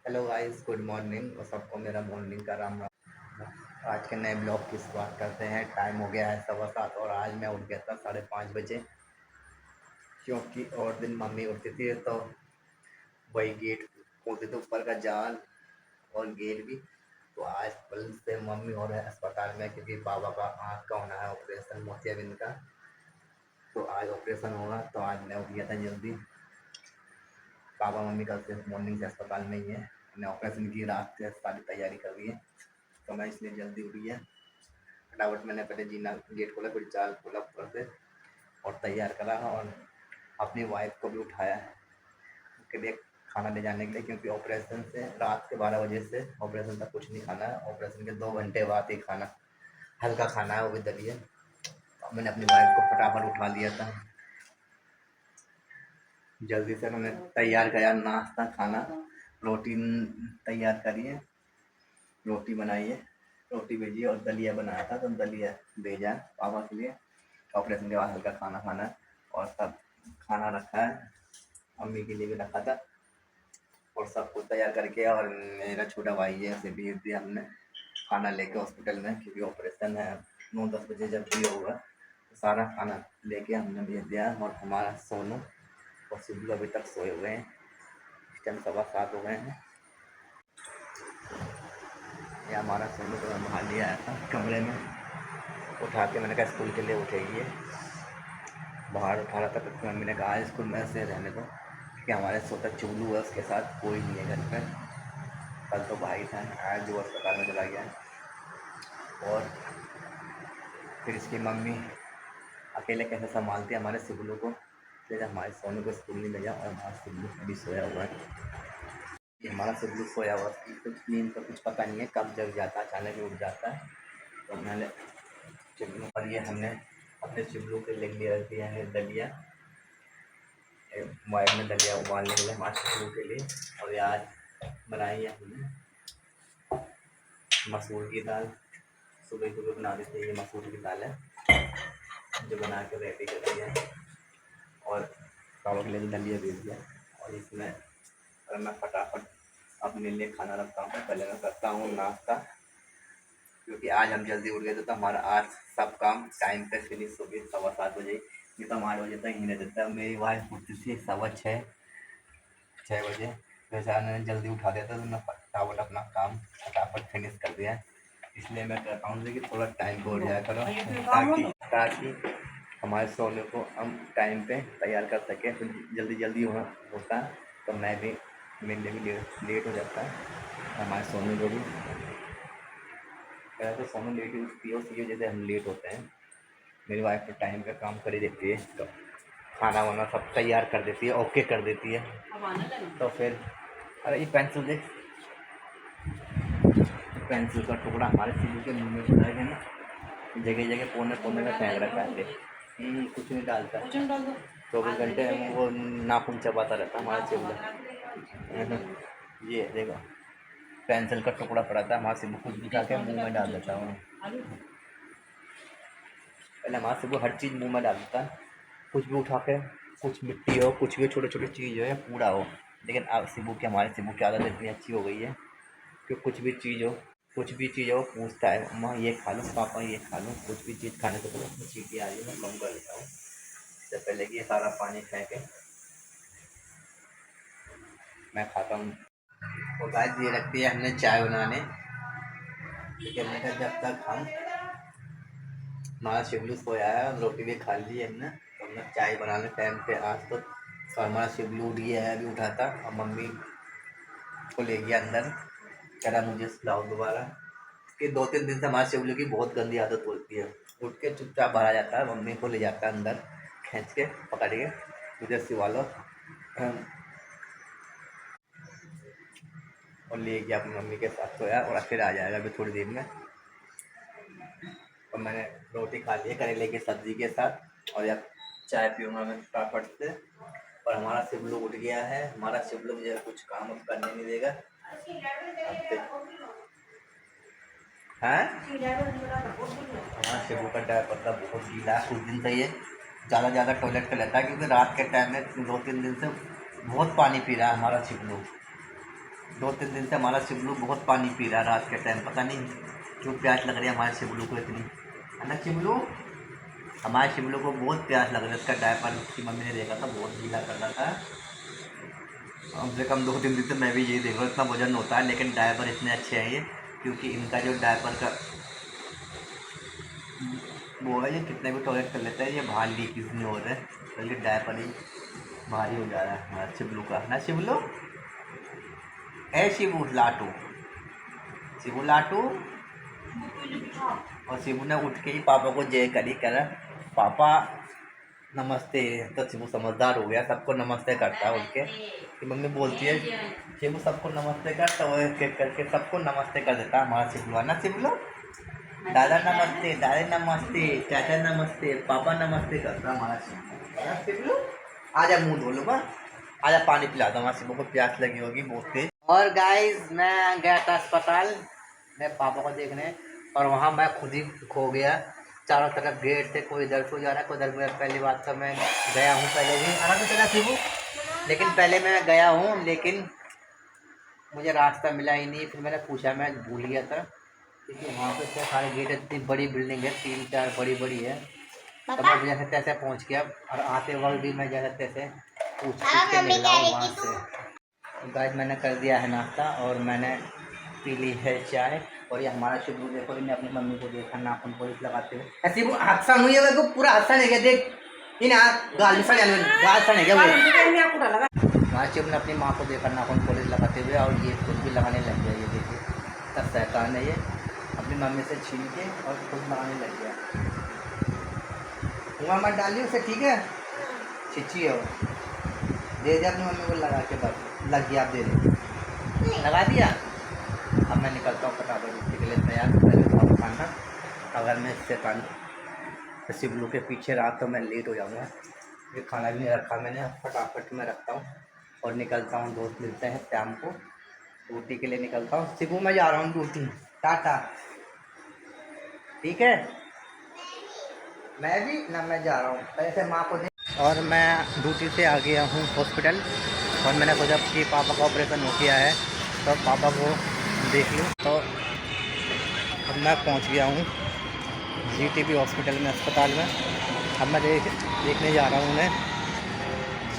Hello guys, good morning और सबको मेरा मॉर्निंग का राम राम। आज के नए ब्लॉग की शुरुआत करते हैं। टाइम हो गया है 7:15 और आज मैं उठ गया था 5:30 बजे, क्योंकि और दिन मम्मी उठती थी तो वही गेट खोलते थे, ऊपर का जाल और गेट भी। तो आज कल से मम्मी और है अस्पताल में, क्योंकि बाबा का आँख का होना है ऑपरेशन, मोतियाबिंद का। तो आज ऑपरेशन होगा, तो आज मैं उठ गया था जल्दी। पापा मम्मी कल से मॉर्निंग से अस्पताल में ही है। हमने ऑपरेशन की रात से सारी तैयारी कर ली है, तो मैं इसलिए जल्दी उठ गया। फटाफट मैंने पहले जीना गेट खोला, फिर जाल खोला ऊपर से और तैयार करा, और अपनी वाइफ को भी उठाया के लिए खाना ले जाने के लिए, क्योंकि ऑपरेशन से रात के 12 बजे से ऑपरेशन तक कुछ नहीं खाना है। ऑपरेशन के 2 घंटे बाद ही खाना, हल्का खाना है, वो भी दलिए। तो मैंने अपनी वाइफ को फटाफट उठा लिया था। जल्दी से मैंने तैयार किया नाश्ता खाना, रोटी तैयार करिए, रोटी बनाइए, रोटी भेजिए, और दलिया बनाया था तो दलिया भेजा पापा के लिए। ऑपरेशन के बाद हल्का खाना खाना है, और सब खाना रखा है, अम्मी के लिए भी रखा था, और सब कुछ तैयार करके। और मेरा छोटा भाई है, उसे भेज दिया हमने खाना लेके हॉस्पिटल में, क्योंकि ऑपरेशन है 9-10 बजे जब भी होगा। तो सारा खाना लेके हमने भेज दिया। और हमारा सोनू और सिद्धू अभी तक सोए हुए हैं। इस टाइम 7:15 हो गए हैं। ये हमारा सोनू को मैं बाहर ले आया था कमरे में, उठा के मैंने कहा स्कूल के लिए उठेगी। बाहर उठा रहा था, तो मम्मी ने कहा स्कूल में से रहने दो, क्योंकि हमारे सोता चुगलू है, उसके साथ कोई नहीं है घर पर। कल तो भाई था, आज वो अस्पताल में चला गया है। और फिर इसकी मम्मी अकेले कैसे संभालती है हमारे सिबलू को, इसलिए हमारे सोनू को स्कूल नहीं भेजा, और हमारा सिबलू अभी सोया हुआ है। ये हमारा सिबलू सोया हुआ है, तो नींद का कुछ पता नहीं है, कब जग जाता है, अचानक ही उठ जाता है। तो मैंने चिबलू पर ये हमने अपने चिबलू के लिए रख दिया है दलिया। वाइफ ने दलिया उबालने के लिए हमारे चिबलू के लिए। और ये आज बनाई है हमने मसूर की दाल। सुबह सुबह बना देते हैं, ये मसूर की दाल है जो बना के रेडी कर दिया है। और पापा के लिए भी दलिया भेज दिया। और इसमें अगर मैं फटाफट अपने लिए खाना रखता हूँ, पहले मैं करता हूँ नाश्ता, क्योंकि आज हम जल्दी उठ गए थे, तो हमारा आज सब काम टाइम पे फिनिश हो गई 7:15 बजे। नहीं तो हम 8 बजे तक ही नहीं देता। मेरी वाइफ उठती थी 6:15 6 बजे, वैसे मैंने जल्दी उठा दिया था, तो मैं फटाफट अपना काम फटाफट फिनिश कर दिया। इसलिए मैं कहता हूँ कि थोड़ा टाइम पे उठ जाया करो, ताकि हमारे सोने को हम टाइम पे तैयार कर सकें। तो जल्दी जल्दी होता, तो मैं भी, मेरे लिए भी लेट हो जाता है, हमारे सोने को भी। पहले तो सोनू लेट ही उठती है, उसी वजह से हम लेट होते हैं। मेरी वाइफ तो टाइम पे काम कर ही देती है, तो खाना वाना सब तैयार कर देती है, ओके कर देती है। तो फिर अरे ये पेंसिल देख, पेंसिल का टुकड़ा हमारे सिद्धू के मुँह में चला गया ना, जगह जगह कोने कोने में फेंक रखा है। कुछ नहीं डालता, 24 घंटे वो नाखून चबाता रहता हमारा चिबला। ये देखो, पेंसिल का टुकड़ा पड़ा था, हमारे सिद्धू कुछ भी उठा के मुँह में डाल देता हूँ। पहले हमारे सिद्धू हर चीज़ मुँह में डाल देता है, कुछ भी उठा के, कुछ मिट्टी हो, कुछ भी छोटे छोटे चीज़ हो या पूरा हो। लेकिन अब हमारे सिद्धू की आदत इतनी अच्छी हो गई है कि कुछ भी चीज़ हो पूछता है, अम्मा ये खा लो, पापा ये खा लो। कुछ भी चीज़ खाने से पहले चीटी आ रही है, मैं कम कर देता हूँ, इससे पहले कि ये सारा पानी फेंके मैं खाता हूँ। तो गाइस ये रखती है हमने चाय बनाने, क्योंकि हमने कहा जब तक हमारा शिवलू सोया है और रोटी भी खा ली है हमने, तो हमने चाय बनाने टाइम पे आज तो हमारा शिवलू उठ गया है, अभी उठा था, और मम्मी को ले गया अंदर, कह रहा मुझे सुलाओ दोबारा। कि 2-3 दिन से हमारे शिवलू की बहुत गंदी आदत होती है, उठ के चुपचाप बाहर आ जाता है, मम्मी को ले जाता है अंदर, खींच के पकड़ के, मुझे सिवा लो, और ले गया अपनी मम्मी के साथ सोया, और फिर आ जाएगा अभी थोड़ी देर में। और मैंने रोटी खा ली है करेले की सब्जी के साथ, और यार चाय पीऊँगा मैं फटाफट से। और हमारा शिवलू उठ गया है, हमारा शिवलू मुझे कुछ काम करने नहीं देगा। हाँ, हमारा शिवलू का डायपर था बहुत गीला है, कुछ दिन से ये ज़्यादा टॉयलेट कर लेता है, क्योंकि रात के टाइम में 2-3 दिन से बहुत पानी पी रहा है हमारा शिवलू। 2-3 दिन से हमारा शिबलू बहुत पानी पी रहा है रात के टाइम, पता नहीं क्यों प्यास लग रही है हमारे शिबलू को इतनी, है ना शिबलू? हमारे शिबलू को बहुत प्यास लग रहा है। इसका डायपर उसकी मम्मी ने देखा था, बहुत गीला कर रहा था। कम से कम 2-3 दिन से मैं भी यही देख रहा हूँ, इतना वजन होता है लेकिन डायपर इतने अच्छे हैं ये, क्योंकि इनका जो डायपर का वो है, ये कितने भी टॉयलेट कर लेता है, ये बाहर लीक नहीं हो रहा है, बल्कि डायपर ही भारी हो जा रहा है हमारा शिबलू का, ना शिबलू? है शिबू लाटू, शिबू लाटू। और शिबू ने उठ के ही पापा को जय करी, कर पापा नमस्ते। तो शिबू समझदार हो गया, सबको नमस्ते करता है उठ के। कि मम्मी बोलती है शिबू सबको नमस्ते कर, तो वो एक एक करके सबको नमस्ते कर देता है हमारा शिबलू, है ना शिबलू? दादा नमस्ते, दादी नमस्ते, चाचा नमस्ते, पापा नमस्ते करता है हमारा शिबलू। आजा मुँह धो लो बा, आजा पानी पिला दो, हमारे शिबू को प्यास लगी होगी बहुत तेज। और गाइस मैं गया था अस्पताल मैं पापा को देखने, और वहाँ मैं खुद ही खो गया। चारों तरफ गेट थे, कोई इधर को जा रहा है, कोई इधर को। पहली बात तो मैं गया हूँ पहले भी, आराम से चला शिबू, लेकिन पहले मैं गया हूँ, लेकिन मुझे रास्ता मिला ही नहीं। फिर मैंने पूछा, मैं भूल गया था, क्योंकि वहाँ पे इतने सारे गेट, इतनी बड़ी बिल्डिंग है, 3-4 बड़ी बड़ी है। तो मैं जैसे तैसे पहुँच गया, और आते वक्त भी मैं जैसे तैसे पूछ के निकला हूँ वहाँ से। गाइस मैंने कर दिया है नाश्ता, और मैंने पी ली है चाय। और ये हमारा शिबू देखो, इन्हें अपनी मम्मी को देखा नाखून पॉलिश लगाते हुए, ऐसे वो हादसा हुई है, वो पूरा हादसा नहीं गया, देख इन गाल सड़ गाल सड़ गया वो। हमारे शिबू ने अपनी माँ को देखा नाखून पॉलिश लगाते हुए, और ये खुद भी लगाने लग गया। ये देखिए तब शैतान है ये, अपनी मम्मी से छीन के और खुद लगाने लग गया। कुआं मत डालिए उसे, ठीक है? छिची है वो, दे दे अपनी मम्मी को लगा के, बस लग गया, आप दे दे, लगा दिया। अब मैं निकलता हूँ फटाफट उठने के लिए तैयार, पहले खाना खाना, अगर मैं इससे पानी शिबलू के पीछे रहा तो मैं लेट हो जाऊँगा। ये खाना भी नहीं रखा मैंने, फटाफट मैं रखता हूँ और निकलता हूँ। दोस्त मिलते हैं शाम को, ड्यूटी के लिए निकलता हूँ। शिबू मैं जा रहा हूँ ड्यूटी, टाटा, ठीक है? मैं भी ना, मैं जा रहा हूँ पैसे माँ को दे। और मैं ड्यूटी से आ गया हूँ हॉस्पिटल, और मैंने सोचा कि पापा का ऑपरेशन हो गया है तो पापा को देख लूँ। तो अब मैं पहुंच गया हूं जीटीबी हॉस्पिटल में, अस्पताल में। अब मैं देखने जा रहा हूं उन्हें,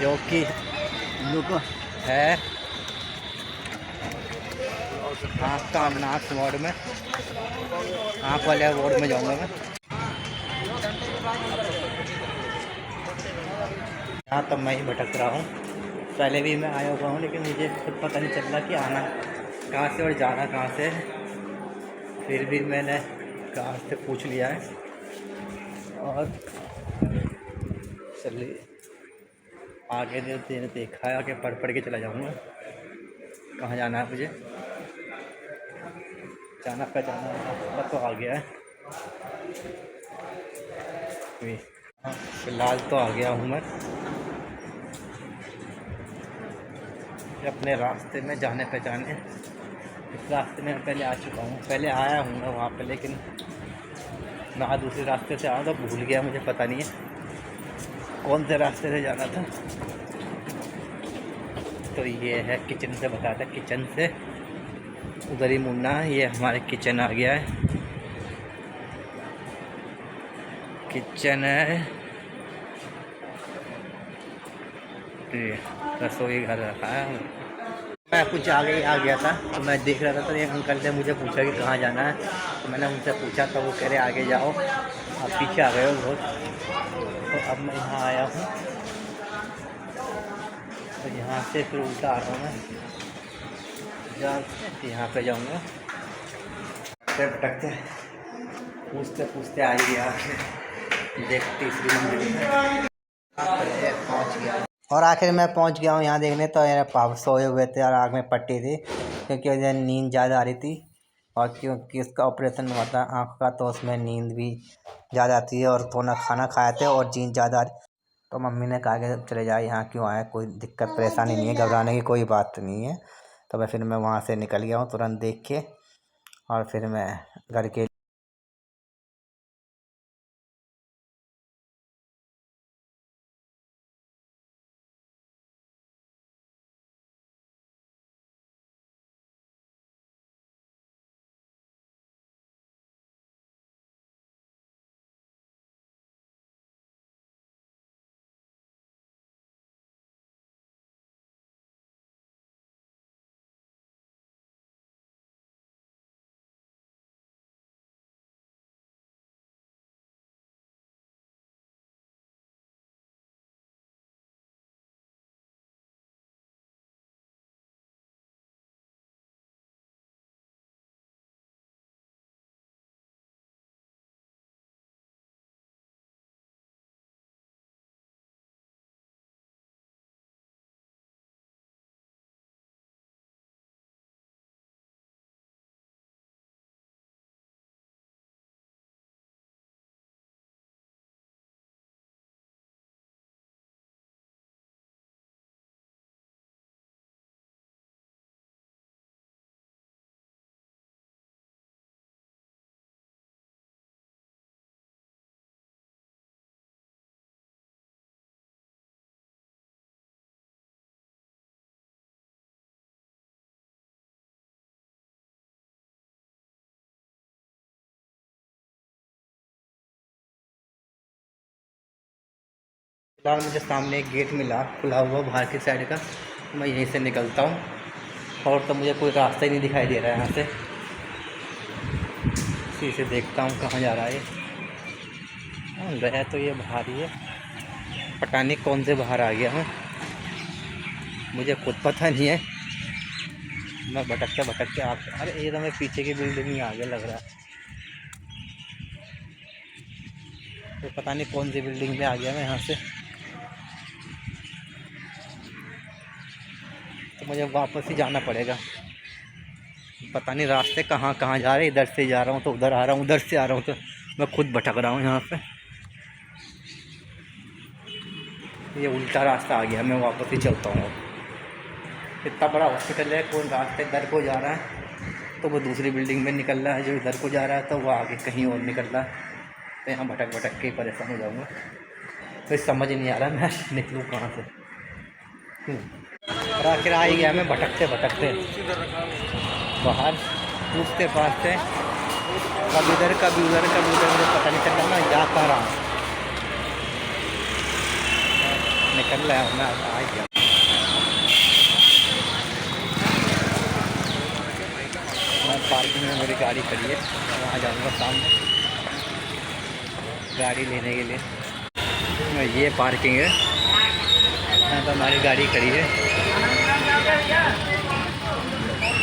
जो कि लुक है आँख का नाक वार्ड में, आँख वाले वार्ड में जाऊंगा मैं। यहाँ तो मैं ही भटक रहा हूँ, पहले भी मैं आया हुआ हूँ, लेकिन मुझे खुद पता नहीं चल रहा कि आना कहाँ से और जाना कहाँ से। फिर भी मैंने कार से पूछ लिया है, और चलिए आगे देखा है, आगे पढ़ के चला जाऊँगा कहाँ जाना है मुझे। जाना पहचाना रास्ता तो आ गया है, फिलहाल तो आ गया हूँ मैं अपने रास्ते में, जाने पहचाने। इस रास्ते में पहले आ चुका हूँ, पहले आया हूँ मैं वहाँ पे, लेकिन मैं दूसरे रास्ते से आया तो भूल गया, मुझे पता नहीं है कौन से रास्ते से जाना था। तो ये है किचन से, बताया था किचन से उधर ही मुड़ना है। ये हमारे किचन आ गया है, किचन है, रसोई घर रखा है। मैं कुछ आगे ही आ गया था, तो मैं देख रहा था, तो एक अंकल ने मुझे पूछा कि कहाँ जाना है, तो मैंने उनसे पूछा, तो वो कह रहे आगे जाओ, आप पीछे आ गए हो बहुत। तो अब मैं यहाँ आया हूँ, तो यहाँ से फिर उल्टा आ रहा हूँ मैं, यहाँ पे जाऊँगा। भटकते पूछते पूछते आ ही गया, देखते तीसरी मंजिल पहुँच गया। और आखिर मैं पहुंच गया हूं यहाँ देखने। तो मेरे पापा सोए हुए थे और आँख में पट्टी थी, क्योंकि उन्हें नींद ज़्यादा आ रही थी, और क्योंकि उसका ऑपरेशन हुआ था आँख का, तो उसमें नींद भी ज़्यादा आती है, और थोड़ा खाना खाए थे और नींद ज़्यादा आ रही। तो मम्मी ने कहा कि चले जाए, यहाँ क्यों आए, कोई दिक्कत परेशानी नहीं है, घबराने की कोई बात नहीं है। तो फिर मैं वहाँ से निकल गया हूँ तुरंत देख के, और फिर मैं घर के फिलहाल मुझे सामने एक गेट मिला खुला हुआ बाहर की साइड का, मैं यहीं से निकलता हूँ। और तो मुझे कोई रास्ता ही नहीं दिखाई दे रहा है यहाँ से। इसी से देखता हूँ कहाँ जा रहा है। गया तो ये बाहर ही है, पता नहीं कौन से बाहर आ गया हूँ, मुझे खुद पता नहीं है। मैं भटकते आप, अरे ये तो मैं पीछे की बिल्डिंग में आ गया लग रहा है। तो पता नहीं कौन सी बिल्डिंग में आ गया मैं यहाँ से। तो मुझे वापस ही जाना पड़ेगा। पता नहीं रास्ते कहाँ कहाँ जा रहे, इधर से जा रहा हूँ तो उधर आ रहा हूँ, उधर से आ रहा हूँ तो मैं खुद भटक रहा हूँ यहाँ पे। ये उल्टा रास्ता आ गया, मैं वापस ही चलता हूँ। इतना बड़ा हॉस्पिटल है, कौन रास्ते इधर को जा रहा है तो वो दूसरी बिल्डिंग में निकल रहा है, जो इधर को जा रहा है तो वो आगे कहीं और निकल रहा है। तो यहाँ भटक के परेशान हो जाऊँगा। तो समझ नहीं आ रहा मैं निकलूँ कहाँ से। और आखिर आ ही गया मैं भटकते बाहर, पूछते पाछते, कभी इधर कभी उधर मुझे पता नहीं चल रहा मैं जा पा रहा हूँ। निकल रहा हूँ मैं, आ गया। मैं पार्किंग में मेरी गाड़ी खड़ी है, वहाँ जाऊँगा सामने गाड़ी लेने के लिए। ये पार्किंग है, यहाँ पर हमारी गाड़ी खड़ी है,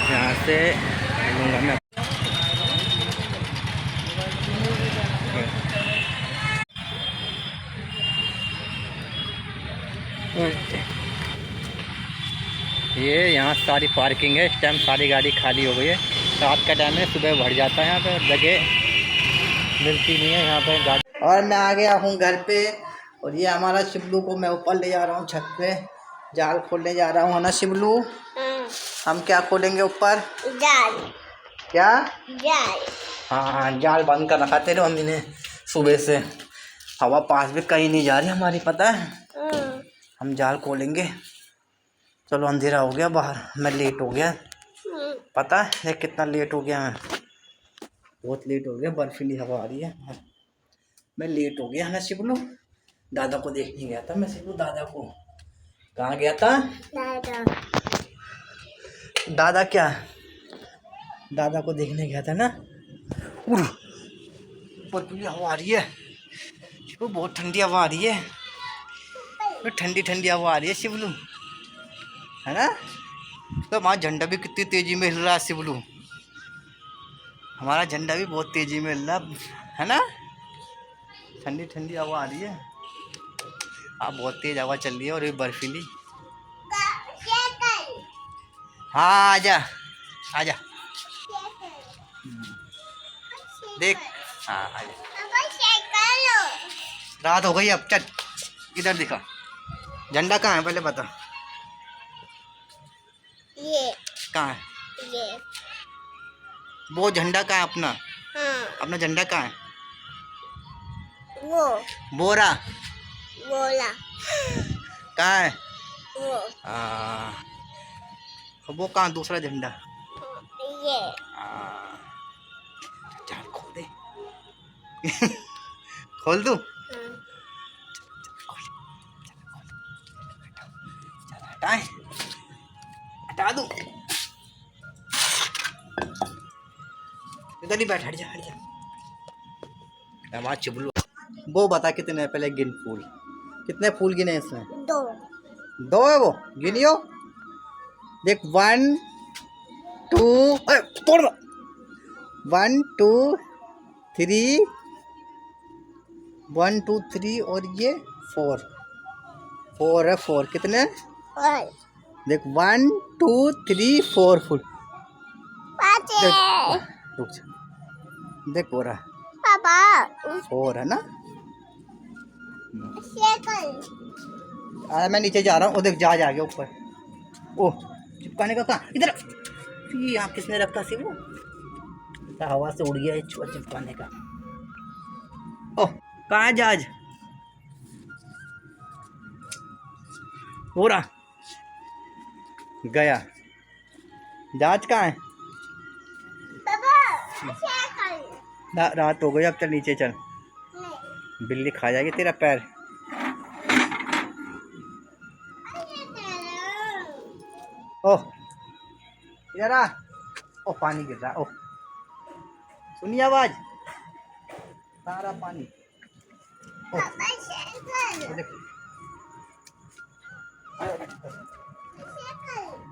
यहाँ से लूँगा मैं। ये यहाँ सारी पार्किंग है, इस टाइम सारी गाड़ी खाली हो गई है। रात का टाइम है, सुबह भर जाता है, यहाँ पे जगह मिलती नहीं है यहाँ पे गाड़ी। और मैं आ गया हूँ घर पे, और ये हमारा शिबलू को मैं ऊपर ले जा रहा हूँ, छत पे जाल खोलने जा रहा हूँ, है ना शिबलू? हम क्या खोलेंगे ऊपर? जाल। क्या? जाल। हाँ, जाल बंद कर रखा तेरे मम्मी ने सुबह से। हवा पास भी कहीं नहीं जा रही हमारी, पता है। हम जाल खोलेंगे। चलो अंधेरा हो गया बाहर, मैं लेट हो गया, पता है कितना लेट हो गया मैं, बहुत लेट हो गया। बर्फीली हवा आ रही है, मैं लेट हो गया ना शिबलू। दादा को देखने गया था मैं शिबलू, दादा को। कहाँ गया था? दादा क्या? दादा को देखने गया था ना। बर्फीली हवा आ रही है शिबलू, बहुत ठंडी हवा आ रही है, ठंडी ठंडी हवा आ रही है शिबलू, है ना? तो हमारा झंडा भी कितनी तेजी में हिल रहा है शिबलू, हमारा झंडा भी बहुत तेजी में हिल रहा है ना। ठंडी ठंडी हवा आ रही है, अब बहुत तेज हवा चल रही है, और ये बर्फीली। हाँ आजा आजा, देख, हाँ आजा। रात हो गई अब, चल इधर दिखा, झंडा कहाँ है पहले बता। ये कहाँ है? ये वो झंडा कहाँ है अपना? हाँ। अपना झंडा कहाँ है? वो बोरा बोला कहाँ है? वो वो कहाँ दूसरा झंडा? ये चल खोल दे खोल दूँ? हटाए, हटा दूँ? इधर ही बैठ, हट जा हट जा। हमारा चिबलू, वो बता कितने हैं पहले गिन फूल, कितने फूल गिने इसमें? दो। दो है वो, गिनियो देख। 1 2, तोड़ दो। 1 2 3, 1 2 3, और ये 4 है। 4 कितने? देख 1 2 3 4 फुल। रुक जा, देख हो रहा पापा 4 है ना। मैं नीचे जा रहा हूँ, देख जहाज आ गया ऊपर। ओह चिपकाने का कहाँ, इधर यहाँ किसने रखा सी वो, हवा से उड़ गया छुआ चिपकाने का। ओह कहाँ है जहाज? हो रहा गया, जहाज कहाँ है? रात हो गई अब, चल नीचे चल, बिल्ली खा जाएगी तेरा पैर। ओह इधर आ। ओ पानी गिर रहा। ओह सुनिए आवाज, सारा पानी। ओह वो देख,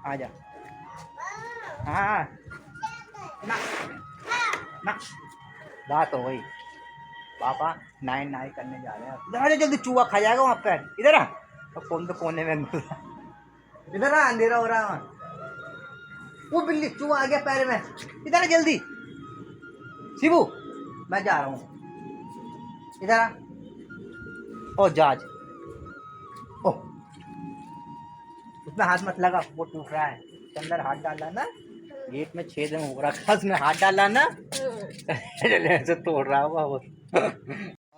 आ जा। हाँ ना ना, बात हो गई। पापा नाई नाई करने जा रहे हैं। इधर आ जा जल्दी, चूहा खा जाएगा वहाँ पे। इधर आ। और कौन तो कोने में घुस रहा। इधर आ, अंधेरा हो रहा है वहाँ। वो बिल्ली, चूहा आ गया पैर में। इधर आ जल्दी शिबू, मैं जा रहा हूँ। इधर आ। ओ जहाज, ओ उसमें हाथ मत लगा, वो टूट रहा है। उसके अंदर हाथ डाला ना, गेट में छेद हो रखा, उसमें हाथ डाला ना से तोड़ रहा हुआ वो।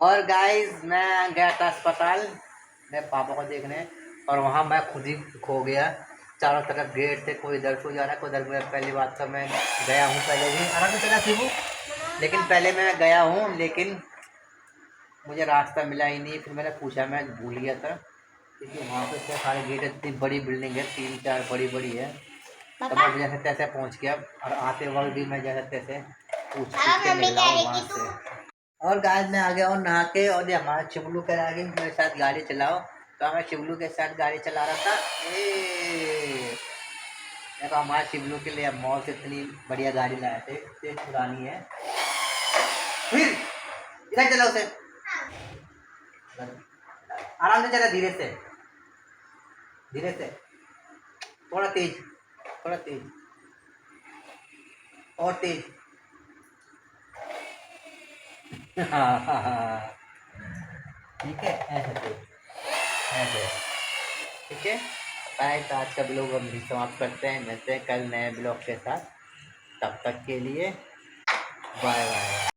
और गाइस मैं गया था अस्पताल मेरे पापा को देखने, और वहाँ मैं खुद ही खो गया। चारों तरफ गेट थे, कोई इधर को जा रहा है, कोई इधर। पहली बात तो मैं गया हूँ पहले भी, आराम से चला शिबू, लेकिन पहले मैं गया हूँ, लेकिन मुझे रास्ता मिला ही नहीं। फिर मैंने पूछा, मैं भूल गया था, क्योंकि वहाँ पे इतने सारे गेट, इतनी बड़ी बिल्डिंग है, 3-4 बड़ी बड़ी है। तो मैं जैसे तैसे पहुँच गया, और आते वक्त भी मैं जैसे तैसे पूछ के निकला हूँ वहाँ से। और गाइस मैं आ गया हूँ नहा के, और ये हमारा चिबलू कह रहा है कि मेरे साथ गाड़ी चलाओ, तो मैं चिबलू के साथ गाड़ी चला रहा था। देखो हमारे चिबलू के लिए मॉल से इतनी बढ़िया गाड़ी लाए थे, इतनी पुरानी है। फिर इधर चला उसे, आराम से चला, धीरे से धीरे से, थोड़ा तेज, थोड़ा तेज, और तेज। हाँ हाँ हाँ, ठीक है, ऐसे तेज, ऐसे, ठीक है। गाइस आज का ब्लॉग हम भी समाप्त करते हैं, मिलते हैं कल नए ब्लॉग के साथ। तब तक के लिए बाय बाय।